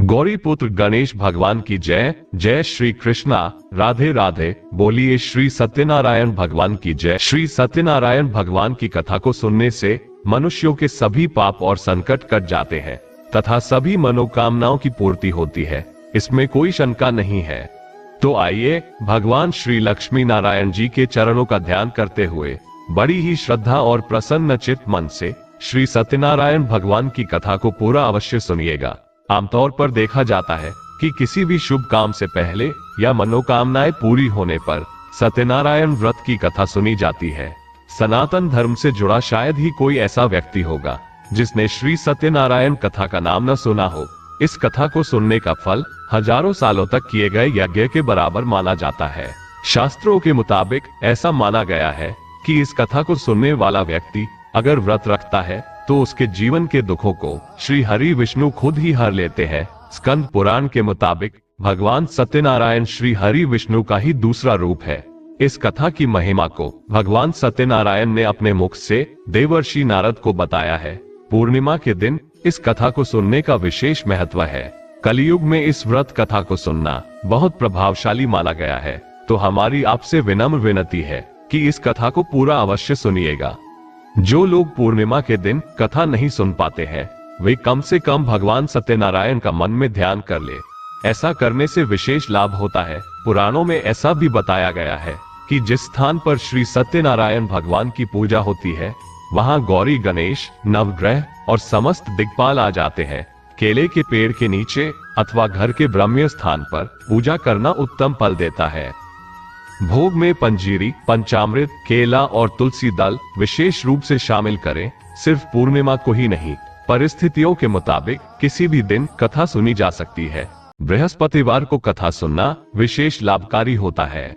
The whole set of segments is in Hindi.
गौरी पुत्र गणेश भगवान की जय। जय श्री कृष्णा। राधे राधे। बोलिए श्री सत्यनारायण भगवान की जय। श्री सत्यनारायण भगवान की कथा को सुनने से मनुष्यों के सभी पाप और संकट कट जाते हैं तथा सभी मनोकामनाओं की पूर्ति होती है, इसमें कोई शंका नहीं है। तो आइए भगवान श्री लक्ष्मी नारायण जी के चरणों का ध्यान करते हुए बड़ी ही श्रद्धा और प्रसन्न चित्त मन से श्री सत्यनारायण भगवान की कथा को पूरा अवश्य सुनिएगा। आमतौर पर देखा जाता है कि किसी भी शुभ काम से पहले या मनोकामनाएं पूरी होने पर सत्यनारायण व्रत की कथा सुनी जाती है। सनातन धर्म से जुड़ा शायद ही कोई ऐसा व्यक्ति होगा जिसने श्री सत्यनारायण कथा का नाम न सुना हो। इस कथा को सुनने का फल हजारों सालों तक किए गए यज्ञ के बराबर माना जाता है। शास्त्रों के मुताबिक ऐसा माना गया है कि इस कथा को सुनने वाला व्यक्ति अगर व्रत रखता है तो उसके जीवन के दुखों को श्री हरि विष्णु खुद ही हर लेते हैं। स्कंद पुराण के मुताबिक भगवान सत्यनारायण श्री हरि विष्णु का ही दूसरा रूप है। इस कथा की महिमा को भगवान सत्यनारायण ने अपने मुख से देवर्षि नारद को बताया है। पूर्णिमा के दिन इस कथा को सुनने का विशेष महत्व है। कलयुग में इस व्रत कथा को सुनना बहुत प्रभावशाली माना गया है, तो हमारी आपसे विनम्र विनती है कि इस कथा को पूरा अवश्य सुनिएगा। जो लोग पूर्णिमा के दिन कथा नहीं सुन पाते हैं वे कम से कम भगवान सत्यनारायण का मन में ध्यान कर ले। ऐसा करने से विशेष लाभ होता है। पुराणों में ऐसा भी बताया गया है कि जिस स्थान पर श्री सत्यनारायण भगवान की पूजा होती है वहां गौरी, गणेश, नवग्रह और समस्त दिक्पाल आ जाते हैं। केले के पेड़ के नीचे अथवा घर के ब्रह्म स्थान पर पूजा करना उत्तम फल देता है। भोग में पंजीरी, पंचामृत, केला और तुलसी दल विशेष रूप से शामिल करें। सिर्फ पूर्णिमा को ही नहीं, परिस्थितियों के मुताबिक किसी भी दिन कथा सुनी जा सकती है। बृहस्पतिवार को कथा सुनना विशेष लाभकारी होता है।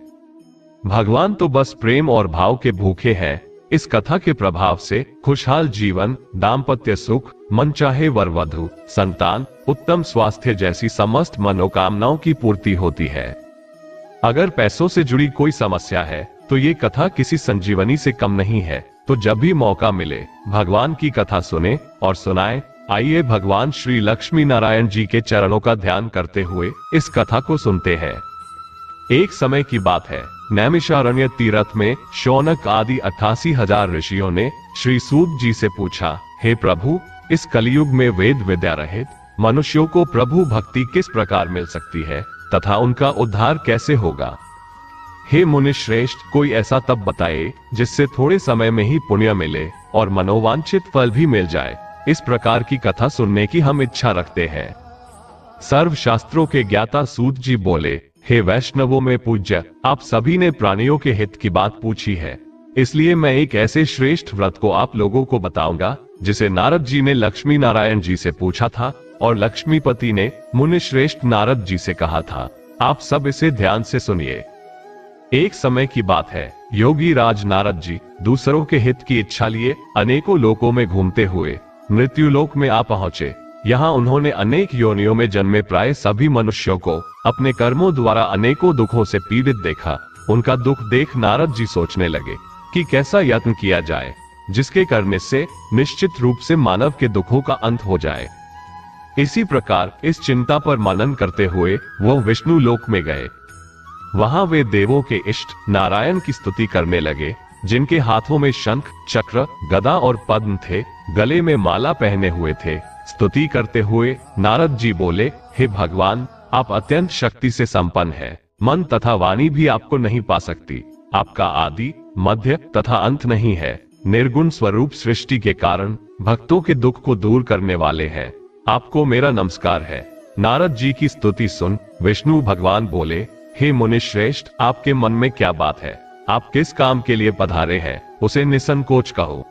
भगवान तो बस प्रेम और भाव के भूखे हैं। इस कथा के प्रभाव से खुशहाल जीवन, दाम्पत्य सुख, मनचाहे वर वधु, संतान, उत्तम स्वास्थ्य जैसी समस्त मनोकामनाओं की पूर्ति होती है। अगर पैसों से जुड़ी कोई समस्या है तो ये कथा किसी संजीवनी से कम नहीं है। तो जब भी मौका मिले भगवान की कथा सुने और सुनाएं। आइए भगवान श्री लक्ष्मी नारायण जी के चरणों का ध्यान करते हुए इस कथा को सुनते हैं। एक समय की बात है, नैमिषारण्य तीर्थ में शौनक आदि 88,000 ऋषियों ने श्री सूत जी से पूछा, हे प्रभु, इस कलयुग में वेद विद्या रहित मनुष्यों को प्रभु भक्ति किस प्रकार मिल सकती है तथा उनका उद्धार कैसे होगा? हे मुनि श्रेष्ठ, कोई ऐसा तप बताए जिससे थोड़े समय में ही पुण्य मिले और मनोवांछित फल भी मिल जाए। इस प्रकार की कथा सुनने की हम इच्छा रखते हैं। सर्व शास्त्रों के ज्ञाता सूत जी बोले, हे वैष्णवों में पूज्य, आप सभी ने प्राणियों के हित की बात पूछी है, इसलिए मैं एक ऐसे श्रेष्ठ व्रत को आप लोगों को बताऊंगा जिसे नारद जी ने लक्ष्मी नारायण जी से पूछा था और लक्ष्मीपति ने मुनि श्रेष्ठ नारद जी से कहा था। आप सब इसे ध्यान से सुनिए। एक समय की बात है, योगी राज नारद जी दूसरों के हित की इच्छा लिए अनेकों लोकों में घूमते हुए मृत्युलोक में आ पहुंचे। यहाँ उन्होंने अनेक योनियों में जन्मे प्राय सभी मनुष्यों को अपने कर्मों द्वारा अनेकों दुखों से पीड़ित देखा। उनका दुख देख नारद जी सोचने लगे कि कैसा यत्न किया जाए जिसके करने से निश्चित रूप से मानव के दुखों का अंत हो जाए। इसी प्रकार इस चिंता पर मनन करते हुए वो विष्णु लोक में गए। वहां वे देवों के इष्ट नारायण की स्तुति करने लगे, जिनके हाथों में शंख, चक्र, गदा और पद्म थे, गले में माला पहने हुए थे। स्तुति करते हुए नारद जी बोले, हे भगवान, आप अत्यंत शक्ति से संपन्न हैं। मन तथा वाणी भी आपको नहीं पा सकती। आपका आदि, मध्य तथा अंत नहीं है। निर्गुण स्वरूप सृष्टि के कारण भक्तों के दुख को दूर करने वाले हैं। आपको मेरा नमस्कार है। नारद जी की स्तुति सुन विष्णु भगवान बोले, हे मुनि श्रेष्ठ, आपके मन में क्या बात है? आप किस काम के लिए पधारे हैं, उसे निसंकोच कहो।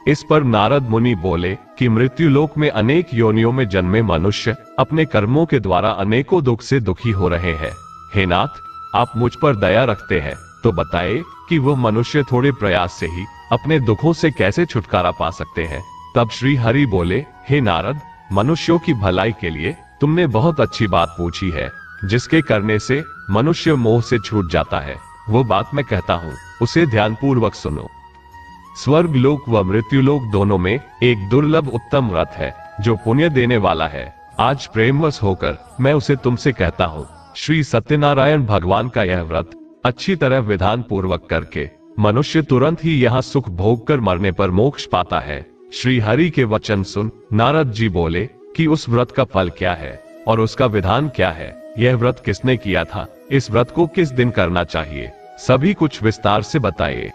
इस पर नारद मुनि बोले कि मृत्युलोक में अनेक योनियों में जन्मे मनुष्य अपने कर्मों के द्वारा अनेकों दुख से दुखी हो रहे हैं। हे नाथ, आप मुझ पर दया रखते हैं तो बताए कि वो मनुष्य थोड़े प्रयास से ही अपने दुखों से कैसे छुटकारा पा सकते हैं। तब श्री हरि बोले, हे नारद, मनुष्यों की भलाई के लिए तुमने बहुत अच्छी बात पूछी है, जिसके करने से मनुष्य मोह से छूट जाता है। वो बात मैं कहता हूँ, उसे ध्यानपूर्वक सुनो। स्वर्ग लोक व मृत्युलोक दोनों में एक दुर्लभ उत्तम व्रत है जो पुण्य देने वाला है। आज प्रेमवश होकर मैं उसे तुमसे कहता हूँ, श्री सत्यनारायण भगवान का यह व्रत अच्छी तरह विधान पूर्वक करके मनुष्य तुरंत ही यहाँ सुख भोग कर मरने पर मोक्ष पाता है। श्री हरि के वचन सुन नारद जी बोले कि उस व्रत का फल क्या है और उसका विधान क्या है, यह व्रत किसने किया था, इस व्रत को किस दिन करना चाहिए, सभी कुछ विस्तार से बताइए।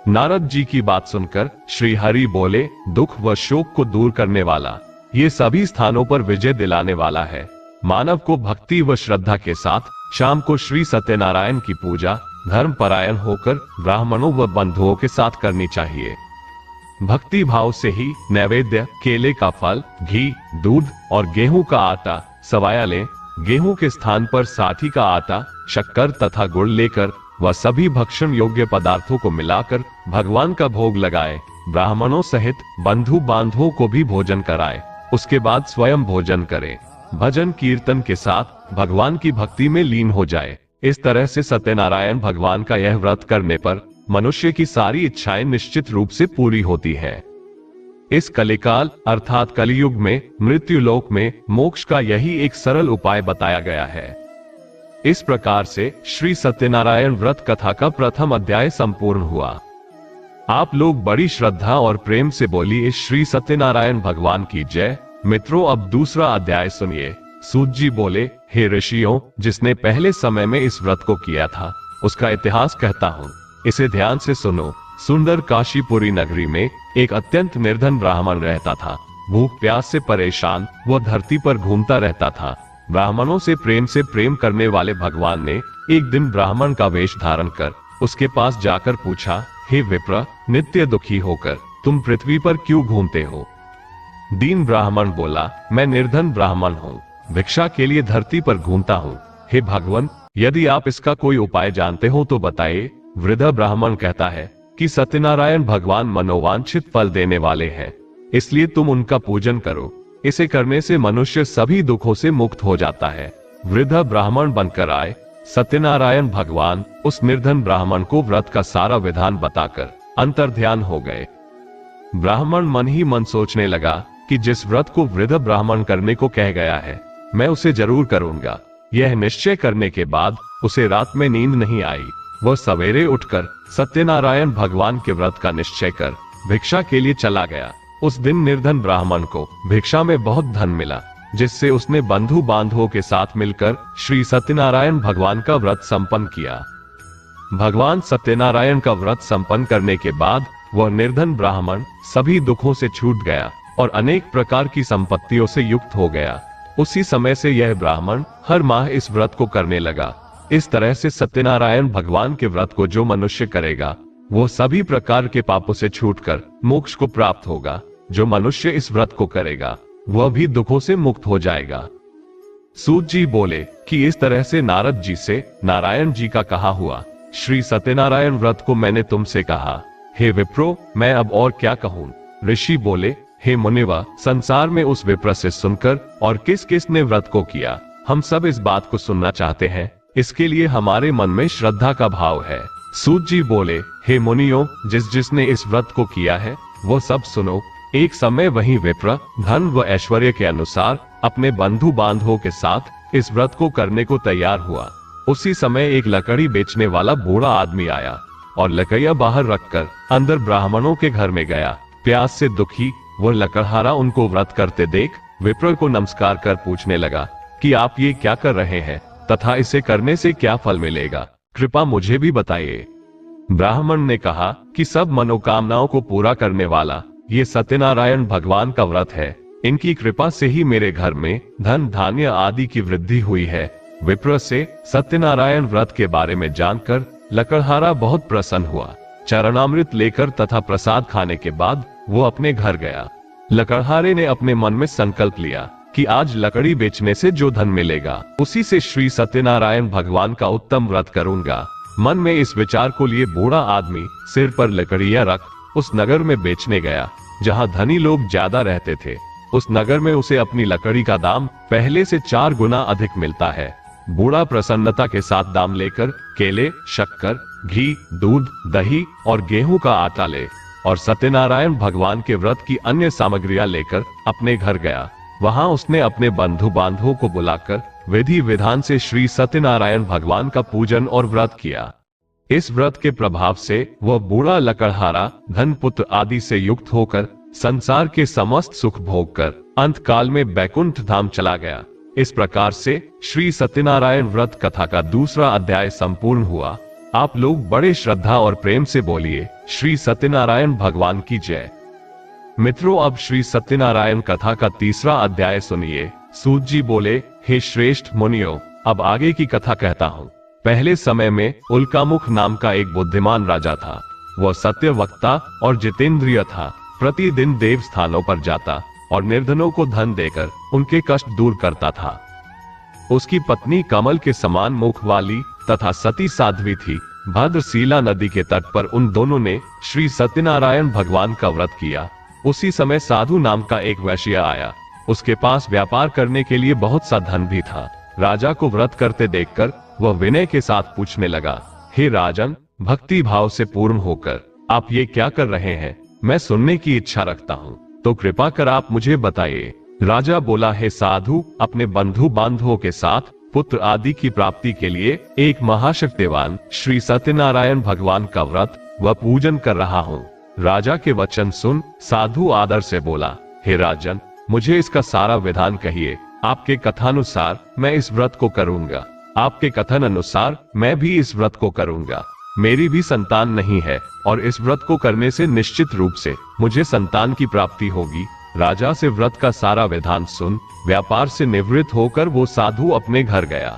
नारद जी की बात सुनकर श्री हरि बोले, दुख व शोक को दूर करने वाला, ये सभी स्थानों पर विजय दिलाने वाला है। मानव को भक्ति व श्रद्धा के साथ शाम को श्री सत्यनारायण की पूजा धर्म परायण होकर ब्राह्मणों व बंधुओं के साथ करनी चाहिए। भक्ति भाव से ही नैवेद्य, केले का फल, घी, दूध और गेहूं का आटा सवाया लें। गेहूं के स्थान पर साठी का आटा, शक्कर तथा गुड़ लेकर वह सभी भक्षण योग्य पदार्थों को मिलाकर भगवान का भोग लगाए। ब्राह्मणों सहित बंधु बांधवों को भी भोजन कराए। उसके बाद स्वयं भोजन करें। भजन कीर्तन के साथ भगवान की भक्ति में लीन हो जाए। इस तरह से सत्यनारायण भगवान का यह व्रत करने पर मनुष्य की सारी इच्छाएं निश्चित रूप से पूरी होती है। इस कलिकाल अर्थात कलियुग में मृत्यु लोक में मोक्ष का यही एक सरल उपाय बताया गया है। इस प्रकार से श्री सत्यनारायण व्रत कथा का प्रथम अध्याय संपूर्ण हुआ। आप लोग बड़ी श्रद्धा और प्रेम से बोलिए श्री सत्यनारायण भगवान की जय। मित्रों, अब दूसरा अध्याय सुनिए। सूत जी बोले, हे ऋषियों, जिसने पहले समय में इस व्रत को किया था उसका इतिहास कहता हूँ, इसे ध्यान से सुनो। सुंदर काशीपुरी नगरी में एक अत्यंत निर्धन ब्राह्मण रहता था। भूख प्यास से परेशान वह धरती पर घूमता रहता था। ब्राह्मणों से प्रेम करने वाले भगवान ने एक दिन ब्राह्मण का वेश धारण कर उसके पास जाकर पूछा, हे विप्र, नित्य दुखी होकर तुम पृथ्वी पर क्यों घूमते हो? दीन ब्राह्मण बोला, मैं निर्धन ब्राह्मण हूँ, भिक्षा के लिए धरती पर घूमता हूँ। हे भगवान, यदि आप इसका कोई उपाय जानते हो तो बताइए। वृद्ध ब्राह्मण कहता है कि सत्यनारायण भगवान मनोवांछित फल देने वाले हैं, इसलिए तुम उनका पूजन करो। इसे करने से मनुष्य सभी दुखों से मुक्त हो जाता है। वृद्ध ब्राह्मण बनकर आए। सत्यनारायण भगवान उस निर्धन ब्राह्मण को व्रत का सारा विधान बताकर अंतर्ध्यान हो गए। ब्राह्मण मन ही मन सोचने लगा कि जिस व्रत को वृद्ध ब्राह्मण करने को कह गया है, मैं उसे जरूर करूंगा। यह निश्चय करने के बाद उसे रात में नींद नहीं आई। वह सवेरे उठकर सत्यनारायण भगवान के व्रत का निश्चय कर भिक्षा के लिए चला गया। उस दिन निर्धन ब्राह्मण को भिक्षा में बहुत धन मिला, जिससे उसने बंधु बांधवों के साथ मिलकर श्री सत्यनारायण भगवान का व्रत संपन्न किया। भगवान सत्यनारायण का व्रत संपन्न करने के बाद वह निर्धन ब्राह्मण सभी दुखों से छूट गया और अनेक प्रकार की संपत्तियों से युक्त हो गया। उसी समय से यह ब्राह्मण हर माह इस व्रत को करने लगा। इस तरह से सत्यनारायण भगवान के व्रत को जो मनुष्य करेगा वो सभी प्रकार के पापों से छूटकर मोक्ष को प्राप्त होगा। जो मनुष्य इस व्रत को करेगा वह भी दुखों से मुक्त हो जाएगा। सूत जी बोले कि इस तरह से नारद जी से नारायण जी का कहा हुआ श्री सत्यनारायण व्रत को मैंने तुमसे कहा। हे विप्रो, मैं अब और क्या कहूँ? ऋषि बोले, हे मुनिवा, संसार में उस विप्र से सुनकर और किस किस ने व्रत को किया, हम सब इस बात को सुनना चाहते हैं। इसके लिए हमारे मन में श्रद्धा का भाव है। सूत जी बोले, हे मुनियों, जिसने इस व्रत को किया है वो सब सुनो। एक समय वही विप्र धन व ऐश्वर्य के अनुसार अपने बंधु बांधवों के साथ इस व्रत को करने को तैयार हुआ। उसी समय एक लकड़ी बेचने वाला बूढ़ा आदमी आया और लकड़ियां बाहर रखकर अंदर ब्राह्मणों के घर में गया। प्यास से दुखी वो लकड़हारा उनको व्रत करते देख विप्र को नमस्कार कर पूछने लगा कि आप ये क्या कर रहे हैं तथा इसे करने से क्या फल मिलेगा, कृपा मुझे भी बताइए। ब्राह्मण ने कहा कि सब मनोकामनाओं को पूरा करने वाला ये सत्यनारायण भगवान का व्रत है। इनकी कृपा से ही मेरे घर में धन धान्य आदि की वृद्धि हुई है। विप्र से सत्यनारायण व्रत के बारे में जानकर लकड़हारा बहुत प्रसन्न हुआ। चरणामृत लेकर तथा प्रसाद खाने के बाद वो अपने घर गया। लकड़हारे ने अपने मन में संकल्प लिया कि आज लकड़ी बेचने से जो धन मिलेगा उसी से श्री सत्यनारायण भगवान का उत्तम व्रत करूंगा। मन में इस विचार को लिए बूढ़ा आदमी सिर पर लकड़ियां रख उस नगर में बेचने गया जहां धनी लोग ज्यादा रहते थे। उस नगर में उसे अपनी लकड़ी का दाम पहले से 4 गुना अधिक मिलता है। बूढ़ा प्रसन्नता के साथ दाम लेकर केले, शक्कर, घी, दूध, दही और गेहूं का आटा ले और सत्यनारायण भगवान के व्रत की अन्य सामग्रियां लेकर अपने घर गया। वहां उसने अपने बंधु बांधवों को बुलाकर विधि विधान से श्री सत्यनारायण भगवान का पूजन और व्रत किया। इस व्रत के प्रभाव से वह बूढ़ा लकड़हारा धन पुत्र आदि से युक्त होकर संसार के समस्त सुख भोग कर अंत काल में बैकुंठ धाम चला गया। इस प्रकार से श्री सत्यनारायण व्रत कथा का दूसरा अध्याय संपूर्ण हुआ। आप लोग बड़े श्रद्धा और प्रेम से बोलिए श्री सत्यनारायण भगवान की जय। मित्रों, अब श्री सत्यनारायण कथा का तीसरा अध्याय सुनिए। सूत जी बोले, हे श्रेष्ठ मुनियों, अब आगे की कथा कहता हूँ। पहले समय में उल्कामुख नाम का एक बुद्धिमान राजा था। वह सत्य वक्ता और जितेंद्रिय था। प्रतिदिन देव स्थानों पर जाता और निर्धनों को धन देकर उनके कष्ट दूर करता था। उसकी पत्नी कमल के समान मुख वाली तथा सती साध्वी थी। भद्रशीला नदी के तट पर उन दोनों ने श्री सत्यनारायण भगवान का व्रत किया। उसी समय साधु नाम का एक वैश्य आया। उसके पास व्यापार करने के लिए बहुत सा धन भी था। राजा को व्रत करते देखकर वह विनय के साथ पूछने लगा, हे राजन, भक्ति भाव से पूर्ण होकर आप ये क्या कर रहे हैं? मैं सुनने की इच्छा रखता हूँ, तो कृपा कर आप मुझे बताइए। राजा बोला, हे साधु, अपने बंधु बांधवों के साथ पुत्र आदि की प्राप्ति के लिए एक महाशक्तिवान श्री सत्यनारायण भगवान का व्रत व पूजन कर रहा हूँ। राजा के वचन सुन साधु आदर से बोला, हे राजन, मुझे इसका सारा विधान कहिए। आपके कथानुसार मैं इस व्रत को करूंगा। आपके कथन अनुसार मैं भी इस व्रत को करूंगा। मेरी भी संतान नहीं है और इस व्रत को करने से निश्चित रूप से मुझे संतान की प्राप्ति होगी। राजा से व्रत का सारा विधान सुन व्यापार से निवृत्त होकर वो साधु अपने घर गया।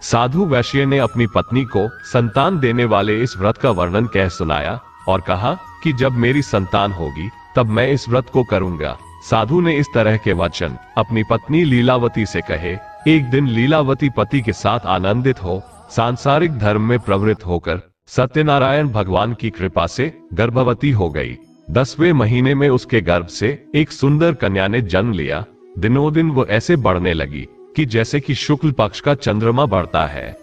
साधु वैश्य ने अपनी पत्नी को संतान देने वाले इस व्रत का वर्णन कह सुनाया और कहा कि जब मेरी संतान होगी तब मैं इस व्रत को करूंगा। साधु ने इस तरह के वचन अपनी पत्नी लीलावती से कहे। एक दिन लीलावती पति के साथ आनंदित हो सांसारिक धर्म में प्रवृत्त होकर सत्यनारायण भगवान की कृपा से गर्भवती हो गई। 10वें महीने में उसके गर्भ से एक सुंदर कन्या ने जन्म लिया। दिनों दिन वो ऐसे बढ़ने लगी कि जैसे कि शुक्ल पक्ष का चंद्रमा बढ़ता है।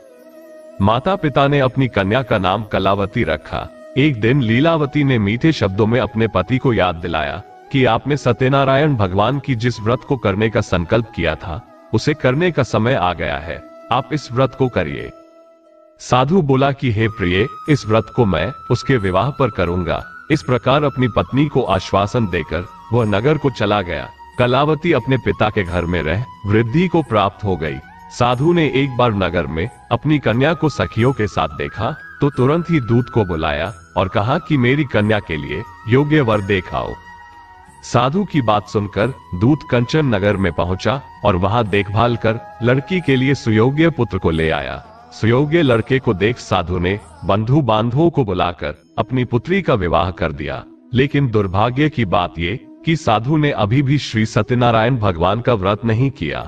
माता पिता ने अपनी कन्या का नाम कलावती रखा। एक दिन लीलावती ने मीठे शब्दों में अपने पति को याद दिलाया कि आपने सत्यनारायण भगवान की जिस व्रत को करने का संकल्प किया था उसे करने का समय आ गया है। आप इस व्रत को करिए। साधु बोला कि हे प्रिय, इस व्रत को मैं उसके विवाह पर करूंगा। इस प्रकार अपनी पत्नी को आश्वासन देकर वह नगर को चला गया। कलावती अपने पिता के घर में रह वृद्धि को प्राप्त हो गई। साधु ने एक बार नगर में अपनी कन्या को सखियों के साथ देखा तो तुरंत ही दूत को बुलाया और कहा कि मेरी कन्या के लिए योग्य वर देखाओ। साधु की बात सुनकर दूत कंचन नगर में पहुंचा और वहां देखभाल कर लड़की के लिए सुयोग्य पुत्र को ले आया। सुयोग्य लड़के को देख साधु ने बंधु बांधवों को बुलाकर अपनी पुत्री का विवाह कर दिया। लेकिन दुर्भाग्य की बात ये कि साधु ने अभी भी श्री सत्यनारायण भगवान का व्रत नहीं किया।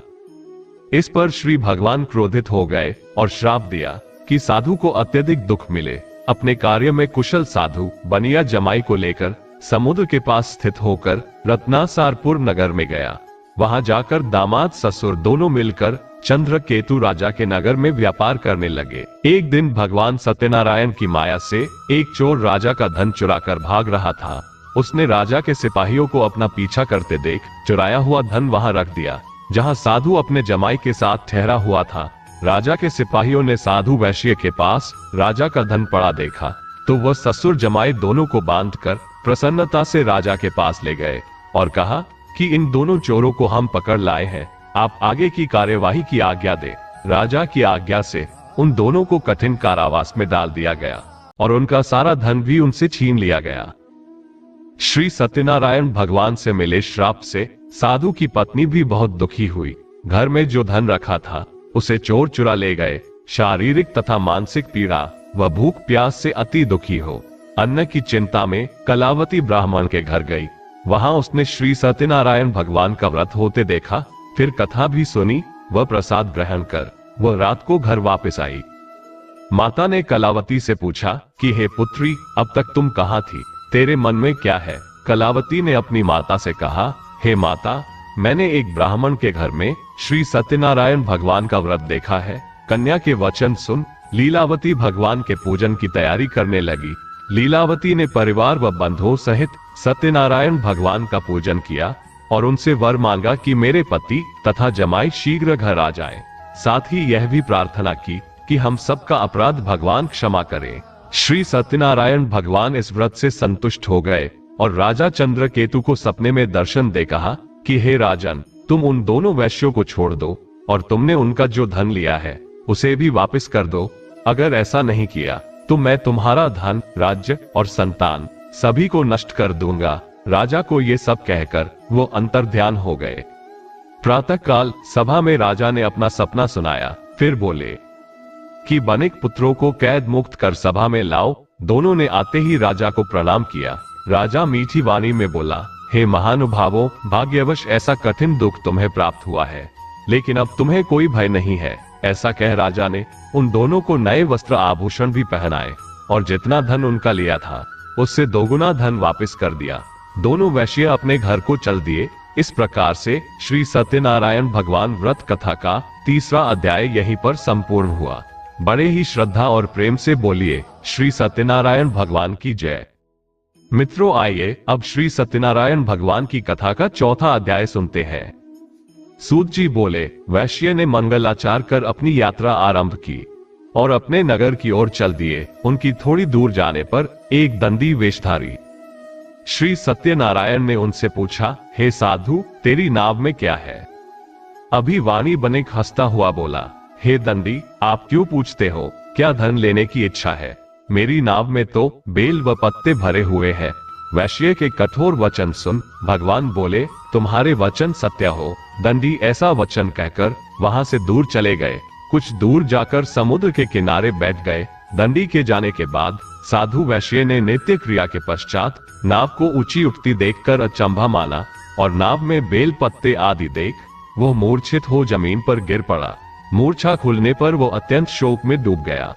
इस पर श्री भगवान क्रोधित हो गए और श्राप दिया कि साधु को अत्यधिक दुख मिले। अपने कार्य में कुशल साधु बनिया जमाई को लेकर समुद्र के पास स्थित होकर रत्नासारपुर नगर में गया। वहां जाकर दामाद ससुर दोनों मिलकर चंद्रकेतु राजा के नगर में व्यापार करने लगे। एक दिन भगवान सत्यनारायण की माया से एक चोर राजा का धन चुराकर भाग रहा था। उसने राजा के सिपाहियों को अपना पीछा करते देख चुराया हुआ धन वहां रख दिया जहां साधु अपने जमाई के साथ ठहरा हुआ था। राजा के सिपाहियों ने साधु वैश्य के पास राजा का धन पड़ा देखा तो वह ससुर जमाई दोनों को बांधकर प्रसन्नता से राजा के पास ले गए और कहा कि इन दोनों चोरों को हम पकड़ लाए हैं, आप आगे की कार्यवाही की आज्ञा दे। राजा की आज्ञा से उन दोनों को कठिन कारावास में डाल दिया गया और उनका सारा धन भी उनसे छीन लिया गया। श्री सत्यनारायण भगवान से मिले श्राप से साधु की पत्नी भी बहुत दुखी हुई। घर में जो धन रखा था उसे चोर चुरा ले गए। शारीरिक तथा मानसिक पीड़ा व भूख प्यास से अति दुखी हो अन्न की चिंता में कलावती ब्राह्मण के घर गई। वहां उसने श्री सत्यनारायण भगवान का व्रत होते देखा, फिर कथा भी सुनी व प्रसाद ग्रहण कर वह रात को घर वापस आई। माता ने कलावती से पूछा कि हे पुत्री, अब तक तुम कहाँ थी? तेरे मन में क्या है? कलावती ने अपनी माता से कहा, हे माता, मैंने एक ब्राह्मण के घर में श्री सत्यनारायण भगवान का व्रत देखा है। कन्या के वचन सुन लीलावती भगवान के पूजन की तैयारी करने लगी। लीलावती ने परिवार व बंधुओं सहित सत्यनारायण भगवान का पूजन किया और उनसे वर मांगा कि मेरे पति तथा जमाई शीघ्र घर आ जाएं। साथ ही यह भी प्रार्थना की कि हम सबका अपराध भगवान क्षमा करें। श्री सत्यनारायण भगवान इस व्रत से संतुष्ट हो गए और राजा चंद्रकेतु को सपने में दर्शन दे कहा कि हे राजन, तुम उन दोनों वैश्यों को छोड़ दो और तुमने उनका जो धन लिया है उसे भी वापस कर दो। अगर ऐसा नहीं किया तो मैं तुम्हारा धन, राज्य और संतान सभी को नष्ट कर दूंगा। राजा को ये सब कहकर वो अंतर्ध्यान हो गए। प्रातःकाल सभा में राजा ने अपना सपना सुनाया। फिर बोले कि बनिक पुत्रों को कैद मुक्त कर सभा में लाओ। दोनों ने आते ही राजा को प्रणाम किया। राजा मीठी वाणी में बोला, हे महानुभावों, भाग्यवश ऐसा कठिन दुख तुम्हें प्राप्त हुआ है, लेकिन अब तुम्हें कोई भय नहीं है। ऐसा कह राजा ने उन दोनों को नए वस्त्र आभूषण भी पहनाए और जितना धन उनका लिया था उससे दोगुना धन वापस कर दिया। दोनों वैश्य अपने घर को चल दिए। इस प्रकार से श्री सत्यनारायण भगवान व्रत कथा का 3रा अध्याय यहीं पर संपूर्ण हुआ। बड़े ही श्रद्धा और प्रेम से बोलिए श्री सत्यनारायण भगवान की जय। मित्रों, आइए अब श्री सत्यनारायण भगवान की कथा का 4था अध्याय सुनते हैं। सूत जी बोले, वैश्य ने मंगलाचार कर अपनी यात्रा आरंभ की और अपने नगर की ओर चल दिए। उनकी थोड़ी दूर जाने पर एक दंडी वेशधारी श्री सत्यनारायण ने उनसे पूछा, हे साधु, तेरी नाव में क्या है? अभी वाणी बनिक हंसता हुआ बोला, हे दंडी, आप क्यों पूछते हो? क्या धन लेने की इच्छा है? मेरी नाव में तो बेल व पत्ते भरे हुए हैं। वैश्य के कठोर वचन सुन भगवान बोले, तुम्हारे वचन सत्य हो। दंडी ऐसा वचन कहकर वहां से दूर चले गए। कुछ दूर जाकर समुद्र के किनारे बैठ गए। दंडी के जाने के बाद साधु वैश्य ने नित्य क्रिया के पश्चात नाव को ऊंची उठती देखकर अचंभा माना और नाव में बेल पत्ते आदि देख वो मूर्छित हो जमीन पर गिर पड़ा। मूर्छा खुलने पर वो अत्यंत शोक में डूब गया।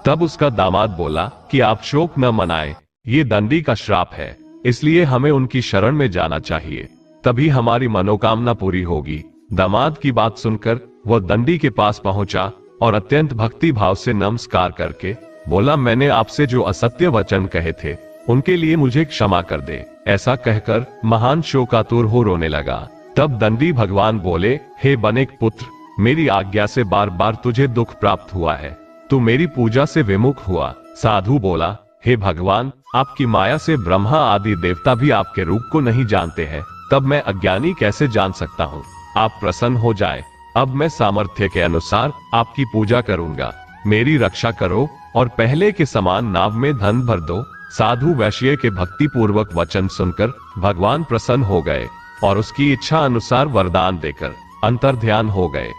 तब उसका दामाद बोला कि आप शोक न मनाएं, ये दंडी का श्राप है, इसलिए हमें उनकी शरण में जाना चाहिए, तभी हमारी मनोकामना पूरी होगी। दामाद की बात सुनकर वह दंडी के पास पहुंचा और अत्यंत भक्ति भाव से नमस्कार करके बोला, मैंने आपसे जो असत्य वचन कहे थे उनके लिए मुझे क्षमा कर दे। ऐसा कहकर महान शोकातुर हो रोने लगा। तब दंडी भगवान बोले, हे बनिक पुत्र, मेरी आज्ञा से बार बार तुझे दुख प्राप्त हुआ है, तू मेरी पूजा से विमुख हुआ। साधु बोला, हे भगवान, आपकी माया से ब्रह्मा आदि देवता भी आपके रूप को नहीं जानते हैं, तब मैं अज्ञानी कैसे जान सकता हूँ? आप प्रसन्न हो जाए, अब मैं सामर्थ्य के अनुसार आपकी पूजा करूंगा। मेरी रक्षा करो और पहले के समान नाव में धन भर दो। साधु वैश्य के भक्ति पूर्वक वचन सुनकर भगवान प्रसन्न हो गए और उसकी इच्छा अनुसार वरदान देकर अंतर्ध्यान हो गए।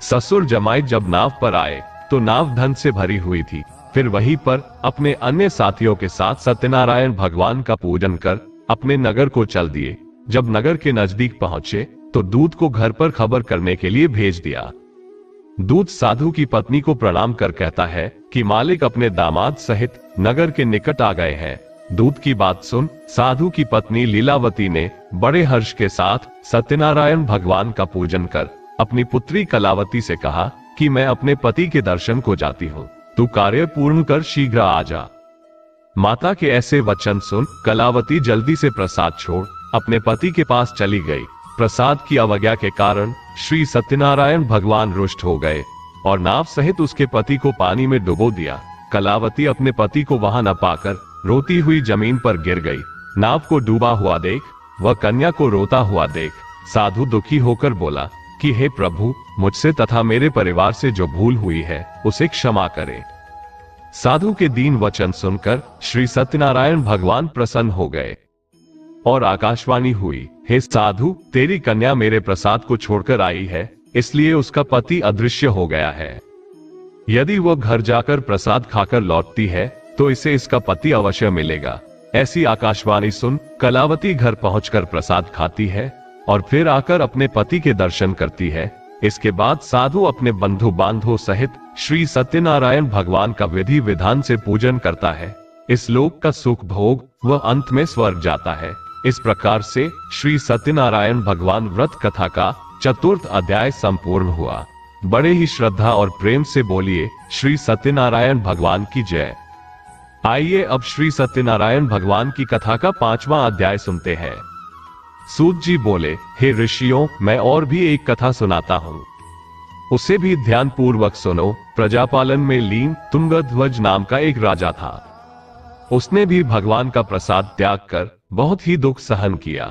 ससुर जमाई जब नाव पर आए तो नाव धन से भरी हुई थी। फिर वहीं पर अपने अन्य साथियों के साथ सत्यनारायण भगवान का पूजन कर अपने नगर को चल दिए। जब नगर के नजदीक पहुंचे तो दूत को घर पर खबर करने के लिए भेज दिया। दूत साधु की पत्नी को प्रणाम कर कहता है कि मालिक अपने दामाद सहित नगर के निकट आ गए हैं। दूत की बात सुन साधु की पत्नी लीलावती ने बड़े हर्ष के साथ सत्यनारायण भगवान का पूजन कर अपनी पुत्री कलावती से कहा कि मैं अपने पति के दर्शन को जाती हूँ, तू कार्य पूर्ण कर शीघ्र आ जा। माता के ऐसे वचन सुन कलावती जल्दी से प्रसाद छोड़ अपने पति के पास चली गई। प्रसाद की अवज्ञा के कारण श्री सत्यनारायण भगवान रुष्ट हो गए और नाव सहित उसके पति को पानी में डुबो दिया। कलावती अपने पति को वहां न पाकर रोती हुई जमीन पर गिर गई। नाव को डूबा हुआ देख वह कन्या को रोता हुआ देख साधु दुखी होकर बोला कि हे प्रभु, मुझसे तथा मेरे परिवार से जो भूल हुई है उसे क्षमा करे। साधु के दीन वचन सुनकर श्री सत्यनारायण भगवान प्रसन्न हो गए और आकाशवाणी हुई, हे साधु, तेरी कन्या मेरे प्रसाद को छोड़कर आई है, इसलिए उसका पति अदृश्य हो गया है। यदि वह घर जाकर प्रसाद खाकर लौटती है तो इसे इसका पति अवश्य मिलेगा। ऐसी आकाशवाणी सुन कलावती घर पहुंचकर प्रसाद खाती है और फिर आकर अपने पति के दर्शन करती है। इसके बाद साधु अपने बंधु बांधवों सहित श्री सत्यनारायण भगवान का विधि विधान से पूजन करता है। इस लोक का सुख भोग वह अंत में स्वर्ग जाता है। इस प्रकार से श्री सत्यनारायण भगवान व्रत कथा का 4th अध्याय संपूर्ण हुआ। बड़े ही श्रद्धा और प्रेम से बोलिए श्री सत्यनारायण भगवान की जय। आइए अब श्री सत्यनारायण भगवान की कथा का 5वां अध्याय सुनते हैं। सूत जी बोले, हे ऋषियों, मैं और भी एक कथा सुनाता हूँ, उसे भी ध्यान पूर्वक सुनो। प्रजापालन में लीन तुंगध्वज नाम का एक राजा था। उसने भी भगवान का प्रसाद त्याग कर बहुत ही दुख सहन किया।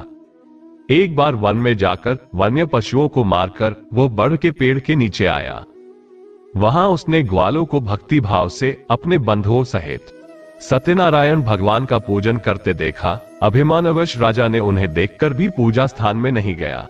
एक बार वन में जाकर वन्य पशुओं को मारकर वो बड़ के पेड़ के नीचे आया। वहां उसने ग्वालों को भक्ति भाव से अपने बंधुओं सहित सत्यनारायण भगवान का पूजन करते देखा। अभिमानवश राजा ने उन्हें देखकर भी पूजा स्थान में नहीं गया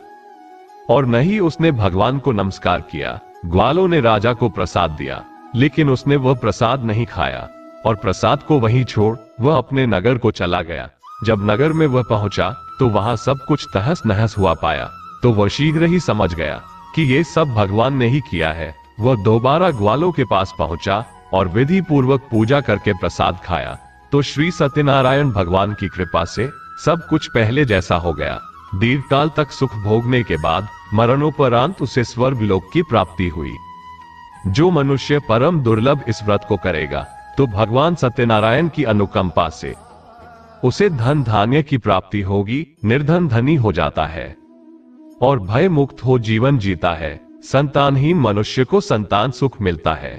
और न ही उसने भगवान को नमस्कार किया। ग्वालों ने राजा को प्रसाद दिया, लेकिन उसने वह प्रसाद नहीं खाया और प्रसाद को वहीं छोड़ वह अपने नगर को चला गया। जब नगर में वह पहुंचा तो वहां सब कुछ तहस नहस हुआ पाया, तो वह शीघ्र ही समझ गया कि ये सब भगवान ने ही किया है। वह दोबारा ग्वालों के पास पहुंचा और विधि पूर्वक पूजा करके प्रसाद खाया, तो श्री सत्यनारायण भगवान की कृपा से सब कुछ पहले जैसा हो गया। दीर्घकाल तक सुख भोगने के बाद मरणोपरांत उसे स्वर्ग लोक की प्राप्ति हुई। जो मनुष्य परम दुर्लभ इस व्रत को करेगा, तो भगवान सत्यनारायण की अनुकंपा से उसे धन धान्य की प्राप्ति होगी, निर्धन धनी हो जाता है और भय मुक्त हो जीवन जीता है। संतानहीन मनुष्य को संतान सुख मिलता है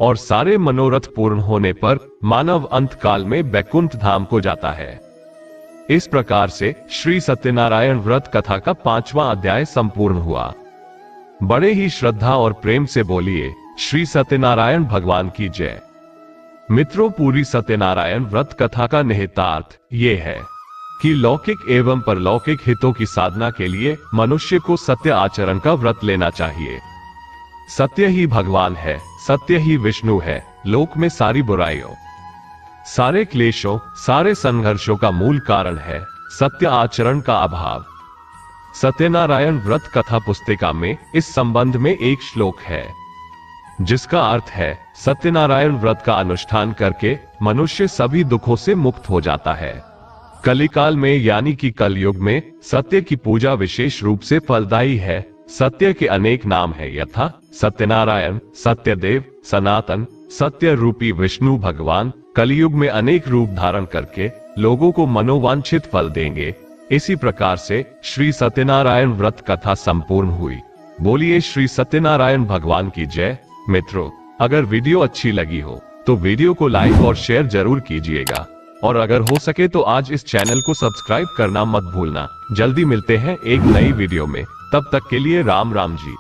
और सारे मनोरथ पूर्ण होने पर मानव अंत काल में बैकुंठ धाम को जाता है। इस प्रकार से श्री सत्यनारायण व्रत कथा का 5वां अध्याय संपूर्ण हुआ। बड़े ही श्रद्धा और प्रेम से बोलिए, श्री सत्यनारायण भगवान की जय। मित्रों, पूरी सत्यनारायण व्रत कथा का निहितार्थ ये है कि लौकिक एवं परलौकिक हितों की साधना के लिए मनुष्य को सत्य आचरण का व्रत लेना चाहिए। सत्य ही भगवान है, सत्य ही विष्णु है। लोक में सारी बुराइयों, सारे क्लेशों, सारे संघर्षों का मूल कारण है सत्य आचरण का अभाव। सत्यनारायण व्रत कथा पुस्तिका में इस संबंध में एक श्लोक है, जिसका अर्थ है, सत्यनारायण व्रत का अनुष्ठान करके मनुष्य सभी दुखों से मुक्त हो जाता है। कलिकाल में यानी कि कलयुग में सत्य की पूजा विशेष रूप से फलदायी है। सत्य के अनेक नाम है, यथा सत्यनारायण, सत्यदेव, सनातन, सत्य रूपी विष्णु भगवान कलयुग में अनेक रूप धारण करके लोगों को मनोवांछित फल देंगे। इसी प्रकार से श्री सत्यनारायण व्रत कथा संपूर्ण हुई। बोलिए श्री सत्यनारायण भगवान की जय। मित्रों, अगर वीडियो अच्छी लगी हो तो वीडियो को लाइक और शेयर जरूर कीजिएगा और अगर हो सके तो आज इस चैनल को सब्सक्राइब करना मत भूलना। जल्दी मिलते हैं एक नई वीडियो में, तब तक के लिए राम राम जी।